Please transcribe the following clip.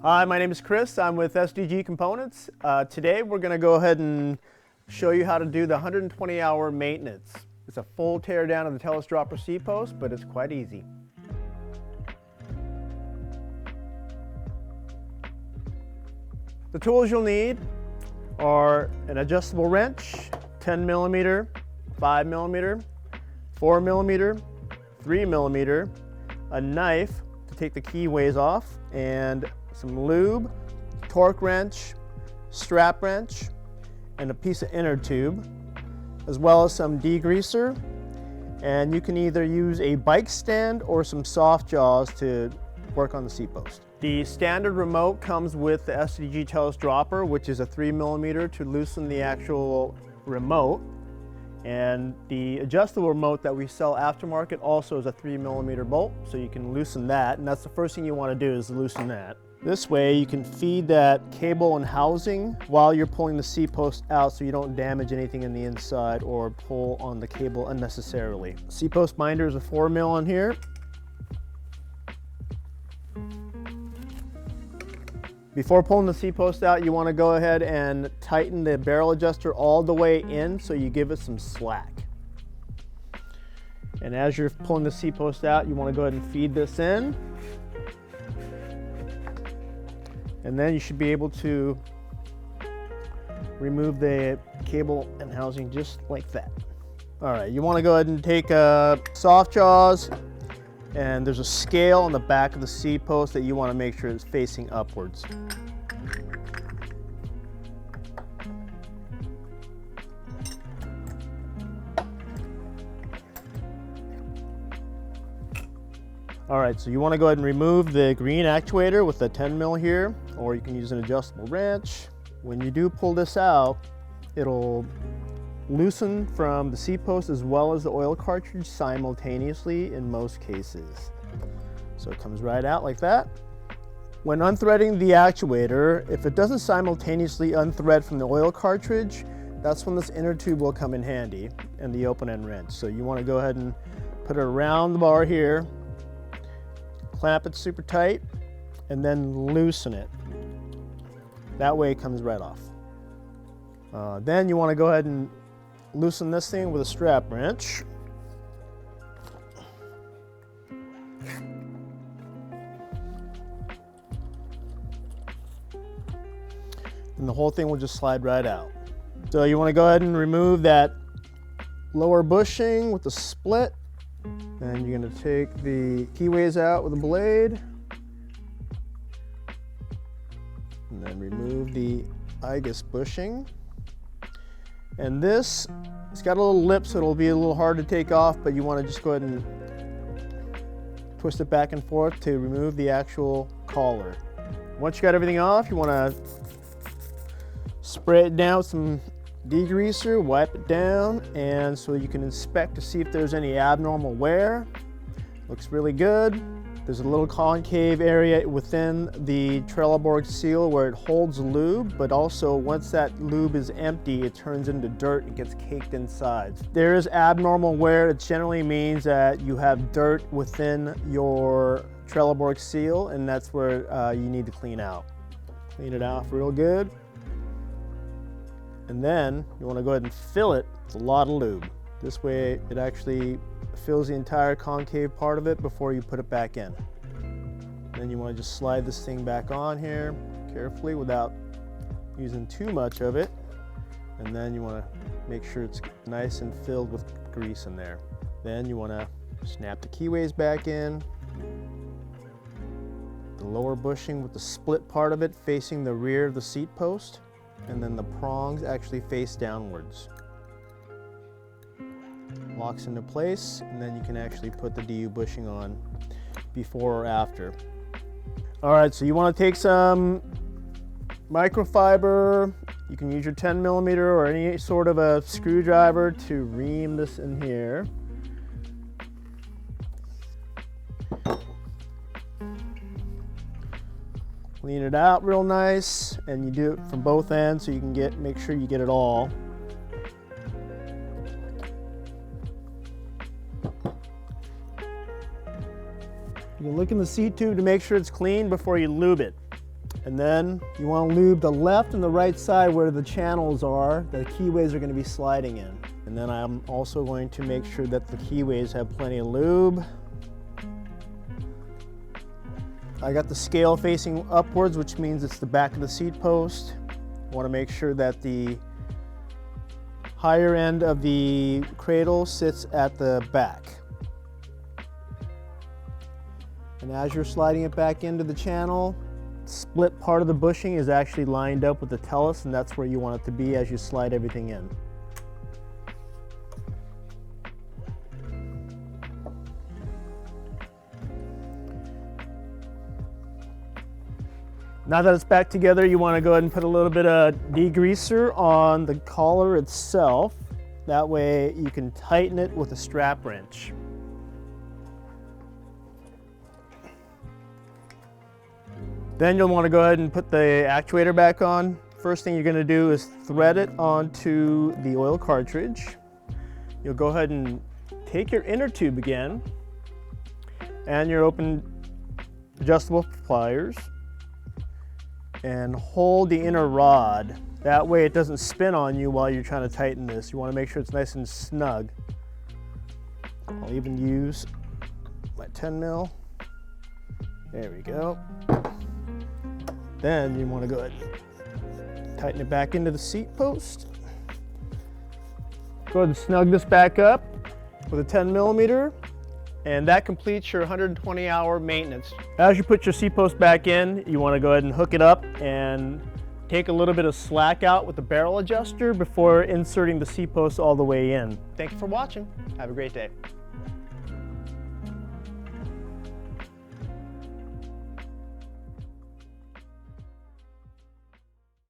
Hi, my name is Chris. I'm with SDG Components. Today we're going to go ahead and show you how to do the 120-hour maintenance. It's a full tear down of the Tellis Dropper seat post, but it's quite easy. The tools you'll need are an adjustable wrench, 10 millimeter, 5 millimeter, 4 millimeter, 3 millimeter, a knife to take the keyways off, and some lube, torque wrench, strap wrench, and a piece of inner tube, as well as some degreaser. And you can either use a bike stand or some soft jaws to work on the seat post. The standard remote comes with the SDG Tellis Dropper, which is a 3 millimeter to loosen the actual remote. And the adjustable remote that we sell aftermarket also is a 3 millimeter bolt, so you can loosen that. And that's the first thing you want to do, is loosen that. This way you can feed that cable and housing while you're pulling the seat post out, so you don't damage anything in the inside or pull on the cable unnecessarily. Seat post binder is a 4 mil on here. Before pulling the seat post out, you want to go ahead and tighten the barrel adjuster all the way in so you give it some slack. And as you're pulling the seat post out, you want to go ahead and feed this in. And then you should be able to remove the cable and housing just like that. All right, you want to go ahead and take soft jaws, and there's a scale on the back of the seat post that you want to make sure it's facing upwards. All right, so you want to go ahead and remove the green actuator with the 10 mil here, or you can use an adjustable wrench. When you do pull this out, it'll loosen from the seat post as well as the oil cartridge simultaneously in most cases. So it comes right out like that. When unthreading the actuator, if it doesn't simultaneously unthread from the oil cartridge, that's when this inner tube will come in handy, and the open end wrench. So you want to go ahead and put it around the bar here, clamp it super tight, and then loosen it. That way it comes right off. Then you want to go ahead and loosen this thing with a strap wrench. And the whole thing will just slide right out. So you want to go ahead and remove that lower bushing with the split. And you're going to take the keyways out with a blade. And then remove the IGUS bushing. And this, it's got a little lip, so it'll be a little hard to take off, but you want to just go ahead and twist it back and forth to remove the actual collar. Once you got everything off, you want to spray it down with some degreaser, wipe it down, and so you can inspect to see if there's any abnormal wear. Looks really good. There's a little concave area within the Trelleborg seal where it holds lube, but also once that lube is empty, it turns into dirt and gets caked inside. If there is abnormal wear, it generally means that you have dirt within your Trelleborg seal, and that's where you need to clean out. Clean it off real good. And then you want to go ahead and fill it with a lot of lube. This way it actually fills the entire concave part of it before you put it back in. Then you want to just slide this thing back on here carefully without using too much of it. And then you want to make sure it's nice and filled with grease in there. Then you want to snap the keyways back in. The lower bushing with the split part of it facing the rear of the seat post. And then the prongs actually face downwards. Locks into place, and then you can actually put the DU bushing on before or after. All right, so you want to take some microfiber. You can use your 10 millimeter or any sort of a screwdriver to ream this in here. Clean it out real nice, and you do it from both ends so you can make sure you get it all. You can look in the seat tube to make sure it's clean before you lube it. And then you want to lube the left and the right side where the channels are, the keyways are going to be sliding in. And then I'm also going to make sure that the keyways have plenty of lube. I got the scale facing upwards, which means it's the back of the seat post. I want to make sure that the higher end of the cradle sits at the back. And as you're sliding it back into the channel, split part of the bushing is actually lined up with the Tellis, and that's where you want it to be as you slide everything in. Now that it's back together, you want to go ahead and put a little bit of degreaser on the collar itself. That way you can tighten it with a strap wrench. Then you'll want to go ahead and put the actuator back on. First thing you're going to do is thread it onto the oil cartridge. You'll go ahead and take your inner tube again and your open adjustable pliers and hold the inner rod. That way it doesn't spin on you while you're trying to tighten this. You want to make sure it's nice and snug. I'll even use my 10 mil. There we go. Then you want to go ahead and tighten it back into the seat post. Go ahead and snug this back up with a 10 millimeter, and that completes your 120-hour maintenance. As you put your seat post back in, you want to go ahead and hook it up and take a little bit of slack out with the barrel adjuster before inserting the seat post all the way in. Thank you for watching. Have a great day.